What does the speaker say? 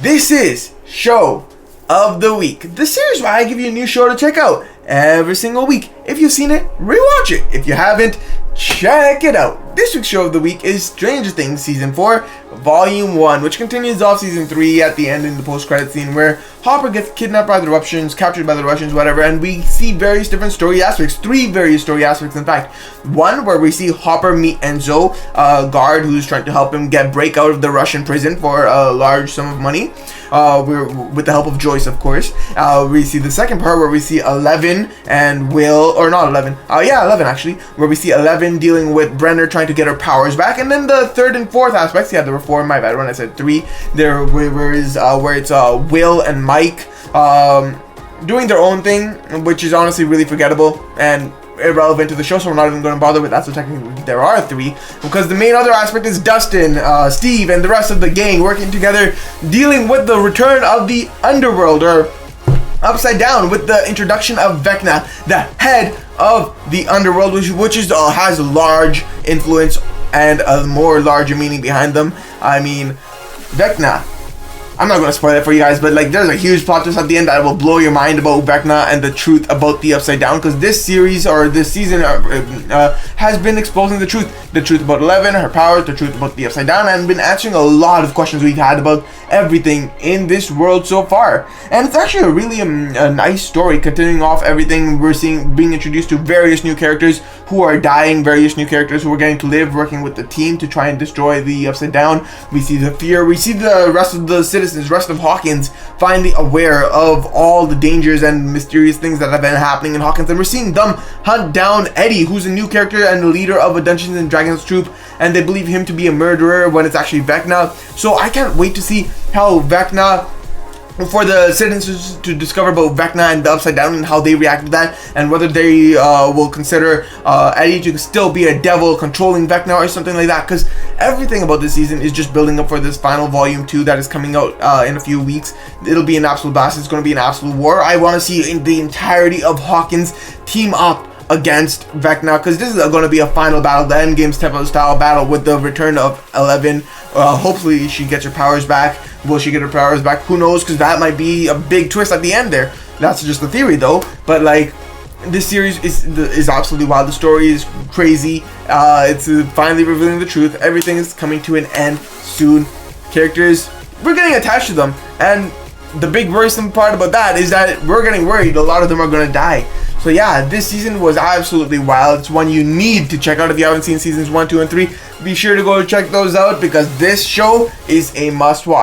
This is Show of the Week, the series where I give you a new show to check out every single week. If you've seen it, rewatch it. If you haven't, check it out. This week's Show of the Week is Stranger Things Season 4, Volume 1, which continues off Season 3 at the end in the post-credit scene where Hopper gets kidnapped by the Russians, captured by the Russians, whatever, and we see various different story aspects, 3 various story aspects in fact. One where we see Hopper meet Enzo, a guard who's trying to help him break out of the Russian prison for a large sum of money, with the help of Joyce, of course. We see the second part where we see Eleven and Will, or not 11, 11 actually, where we see 11 dealing with Brenner trying to get her powers back, and then the third and fourth aspects, there were 4, my bad when I said 3, there where it's Will and Mike doing their own thing, which is honestly really forgettable and irrelevant to the show, so we're not even going to bother with that. So technically there are 3, because the main other aspect is Dustin, Steve, and the rest of the gang working together, dealing with the return of the underworld, or Upside Down, with the introduction of Vecna, the head of the underworld, which has a large influence and a more larger meaning behind them. I mean, Vecna, I'm not going to spoil it for you guys, but there's a huge plot twist at the end that will blow your mind about Vecna and the truth about the Upside Down, because this series, or this season, has been exposing the truth about Eleven, her powers, the truth about the Upside Down, and been answering a lot of questions we've had about everything in this world so far. And it's actually a really a nice story, continuing off everything we're seeing, being introduced to various new characters who are dying, various new characters who are getting to live, working with the team to try and destroy the Upside Down. We see the fear, we see the rest of the citizens, rest of Hawkins, finally aware of all the dangers and mysterious things that have been happening in Hawkins, and we're seeing them hunt down Eddie, who's a new character and the leader of a Dungeons and Dragons troop, and they believe him to be a murderer when it's actually Vecna. So I can't wait to see how Vecna, for the citizens to discover about Vecna and the Upside Down and how they react to that, and whether they will consider Eddie to still be a devil controlling Vecna or something like that, because everything about this season is just building up for this final Volume 2 that is coming out in a few weeks. It'll be an absolute blast. It's going to be an absolute war. I want to see the entirety of Hawkins team up against Vecna, because this is going to be a final battle, the endgame style battle with the return of Eleven. Hopefully she gets her powers back. Will she get her powers back? Who knows, because that might be a big twist at the end there. That's just a theory though, but this series is absolutely wild. The story is crazy. It's finally revealing the truth. Everything is coming to an end soon. Characters, we're getting attached to them, and the big worrisome part about that is that we're getting worried a lot of them are going to die. So yeah, this season was absolutely wild. It's one you need to check out if you haven't seen seasons 1, 2, and 3. Be sure to go check those out, because this show is a must watch.